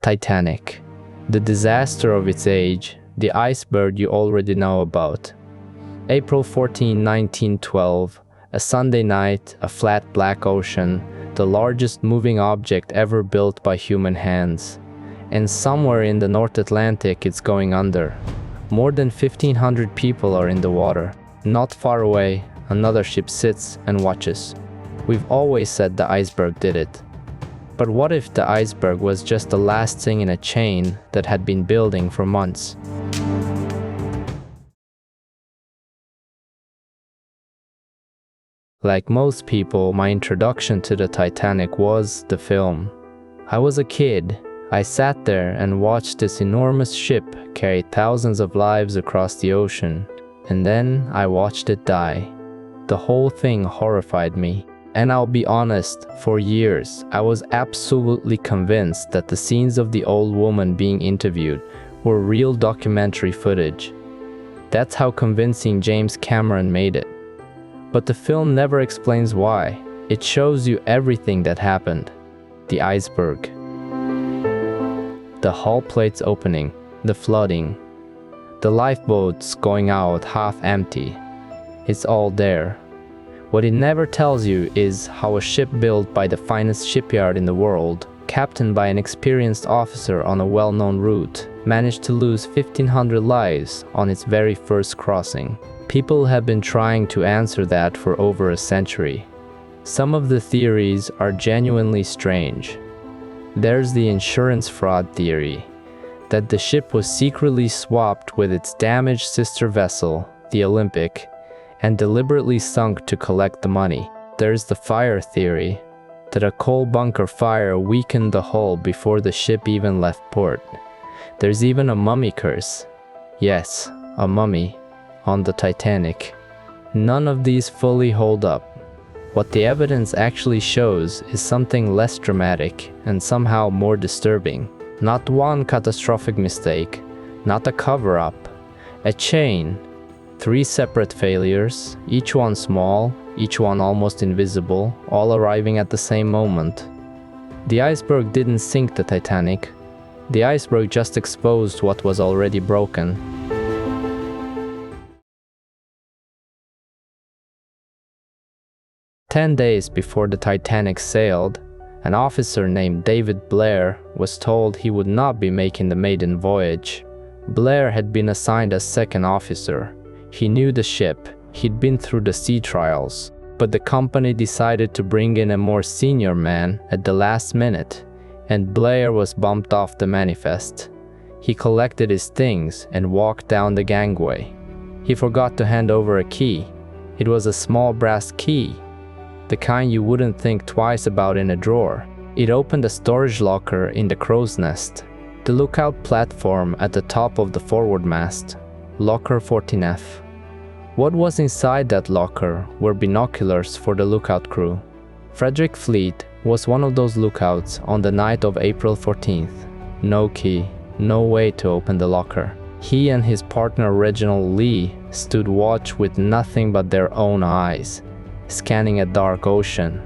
Titanic. The disaster of its age, the iceberg you already know about. April 14, 1912, a Sunday night, a flat black ocean, the largest moving object ever built by human hands. And somewhere in the North Atlantic it's going under. More than 1,500 people are in the water. Not far away, another ship sits and watches. We've always said the iceberg did it. But what if the iceberg was just the last thing in a chain that had been building for months? Like most people, my introduction to the Titanic was the film. I was a kid. I sat there and watched this enormous ship carry thousands of lives across the ocean, and then I watched it die. The whole thing horrified me. And I'll be honest, for years, I was absolutely convinced that the scenes of the old woman being interviewed were real documentary footage. That's how convincing James Cameron made it. But the film never explains why. It shows you everything that happened. The iceberg. The hull plates opening, the flooding, the lifeboats going out half empty. It's all there. What it never tells you is how a ship built by the finest shipyard in the world, captained by an experienced officer on a well-known route, managed to lose 1,500 lives on its very first crossing. People have been trying to answer that for over a century. Some of the theories are genuinely strange. There's the insurance fraud theory, that the ship was secretly swapped with its damaged sister vessel, the Olympic, and deliberately sunk to collect the money. There's the fire theory, that a coal bunker fire weakened the hull before the ship even left port. There's even a mummy curse. Yes, a mummy on the Titanic. None of these fully hold up. What the evidence actually shows is something less dramatic and somehow more disturbing. Not one catastrophic mistake, not a cover-up, a chain. 3 separate failures, each one small, each one almost invisible, all arriving at the same moment. The iceberg didn't sink the Titanic. The iceberg just exposed what was already broken. Ten days before the Titanic sailed, an officer named David Blair was told he would not be making the maiden voyage. Blair had been assigned as second officer. He knew the ship, he'd been through the sea trials, but the company decided to bring in a more senior man at the last minute, and Blair was bumped off the manifest. He collected his things and walked down the gangway. He forgot to hand over a key. It was a small brass key, the kind you wouldn't think twice about in a drawer. It opened a storage locker in the crow's nest, the lookout platform at the top of the forward mast. Locker 14F. What was inside that locker were binoculars for the lookout crew. Frederick Fleet was one of those lookouts on the night of April 14th. No key, no way to open the locker. He and his partner Reginald Lee stood watch with nothing but their own eyes, scanning a dark ocean.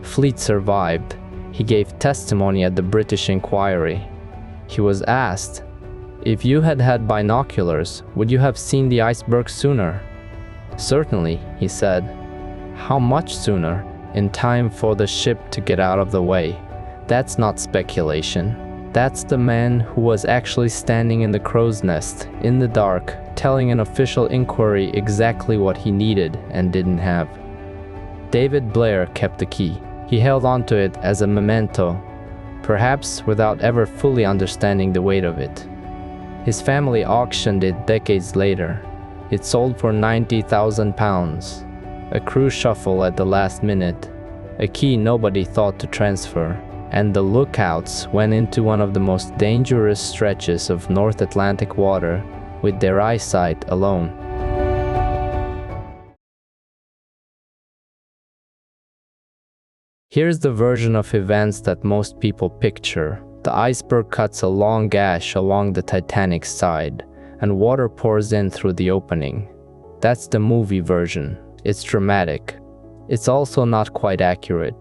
Fleet survived. He gave testimony at the British Inquiry. He was asked, "If you had had binoculars, would you have seen the iceberg sooner?" "Certainly," he said. "How much sooner?" "In time for the ship to get out of the way." That's not speculation. That's the man who was actually standing in the crow's nest, in the dark, telling an official inquiry exactly what he needed and didn't have. David Blair kept the key. He held onto it as a memento, perhaps without ever fully understanding the weight of it. His family auctioned it decades later. It sold for £90,000. A crew shuffle at the last minute, a key nobody thought to transfer, and the lookouts went into one of the most dangerous stretches of North Atlantic water with their eyesight alone. Here's the version of events that most people picture. The iceberg cuts a long gash along the Titanic's side, and water pours in through the opening. That's the movie version. It's dramatic. It's also not quite accurate.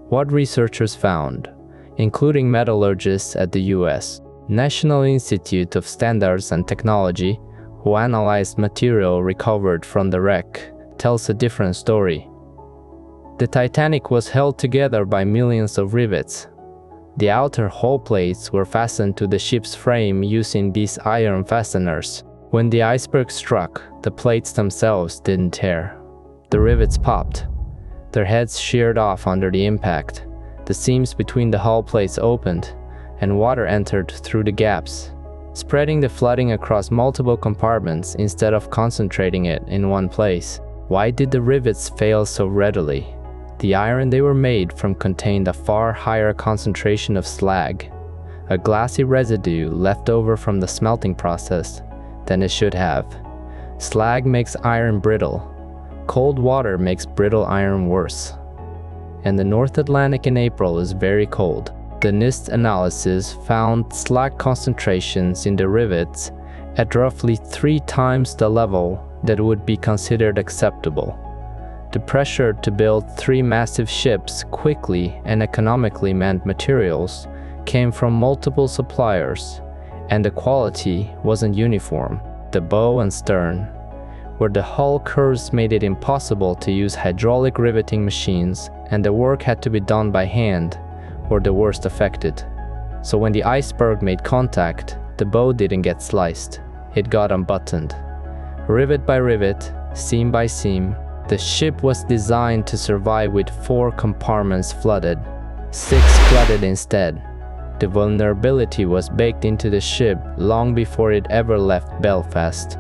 What researchers found: including metallurgists at the U.S. National Institute of Standards and Technology, who analyzed material recovered from the wreck, tells a different story. The Titanic was held together by millions of rivets. The outer hull plates were fastened to the ship's frame using these iron fasteners. When the iceberg struck, the plates themselves didn't tear. The rivets popped. Their heads sheared off under the impact. The seams between the hull plates opened, and water entered through the gaps, spreading the flooding across multiple compartments instead of concentrating it in one place. Why did the rivets fail so readily? The iron they were made from contained a far higher concentration of slag, a glassy residue left over from the smelting process, than it should have. Slag makes iron brittle. Cold water makes brittle iron worse. And the North Atlantic in April is very cold. The NIST analysis found slag concentrations in the rivets at roughly 3 times the level that would be considered acceptable. The pressure to build 3 massive ships quickly and economically meant materials came from multiple suppliers, and the quality wasn't uniform. The bow and stern, where the hull curves made it impossible to use hydraulic riveting machines, and the work had to be done by hand, were the worst affected. So when the iceberg made contact, the bow didn't get sliced, it got unbuttoned. Rivet by rivet, seam by seam, the ship was designed to survive with 4 compartments flooded, 6 flooded instead. The vulnerability was baked into the ship long before it ever left Belfast.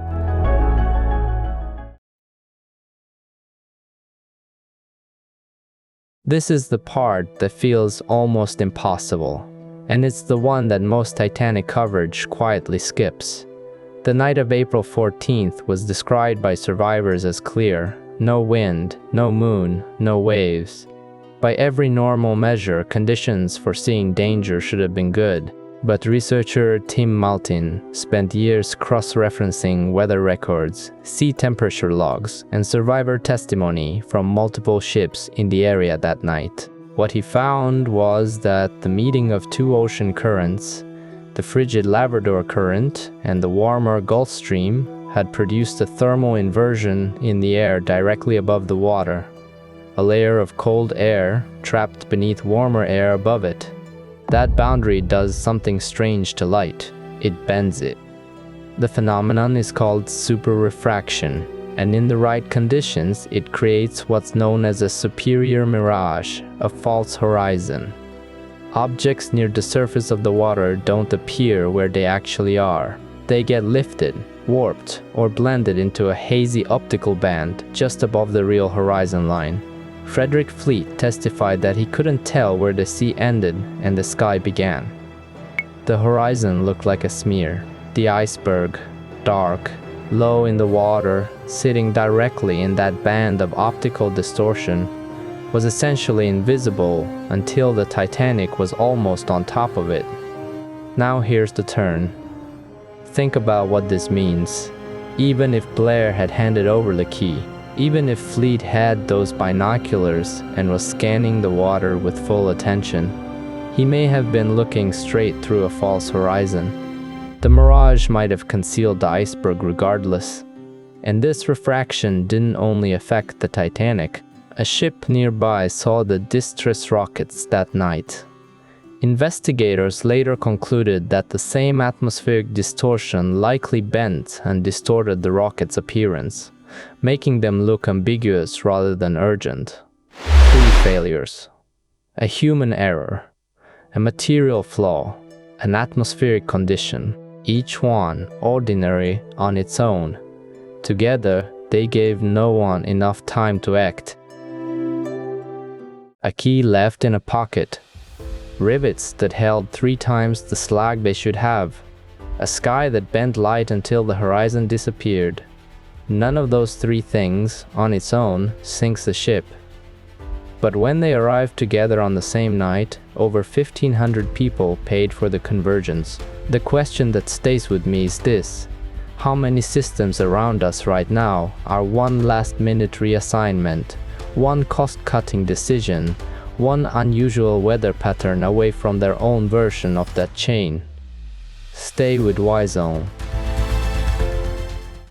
This is the part that feels almost impossible, and it's the one that most Titanic coverage quietly skips. The night of April 14th was described by survivors as clear. No wind, no moon, no waves. By every normal measure, conditions for seeing danger should have been good. But researcher Tim Maltin spent years cross-referencing weather records, sea temperature logs, and survivor testimony from multiple ships in the area that night. What he found was that the meeting of 2 ocean currents, the frigid Labrador Current and the warmer Gulf Stream, had produced a thermal inversion in the air directly above the water, a layer of cold air trapped beneath warmer air above it. That boundary does something strange to light. It bends it. The phenomenon is called superrefraction, and in the right conditions, it creates what's known as a superior mirage, a false horizon. Objects near the surface of the water don't appear where they actually are. They get lifted, warped, or blended into a hazy optical band just above the real horizon line. Frederick Fleet testified that he couldn't tell where the sea ended and the sky began. The horizon looked like a smear. The iceberg, dark, low in the water, sitting directly in that band of optical distortion, was essentially invisible until the Titanic was almost on top of it. Now here's the turn. Think about what this means. Even if Blair had handed over the key, even if Fleet had those binoculars and was scanning the water with full attention, he may have been looking straight through a false horizon. The mirage might have concealed the iceberg regardless. And this refraction didn't only affect the Titanic. A ship nearby saw the distress rockets that night. Investigators later concluded that the same atmospheric distortion likely bent and distorted the rocket's appearance, making them look ambiguous rather than urgent. 3 failures. A human error, a material flaw, an atmospheric condition, each one ordinary on its own. Together, they gave no one enough time to act. A key left in a pocket. Rivets that held 3 times the slag they should have. A sky that bent light until the horizon disappeared. None of those 3 things, on its own, sinks the ship. But when they arrived together on the same night, over 1,500 people paid for the convergence. The question that stays with me is this: how many systems around us right now are one last-minute reassignment, one cost-cutting decision, one unusual weather pattern away from their own version of that chain. Stay with Y-Zone.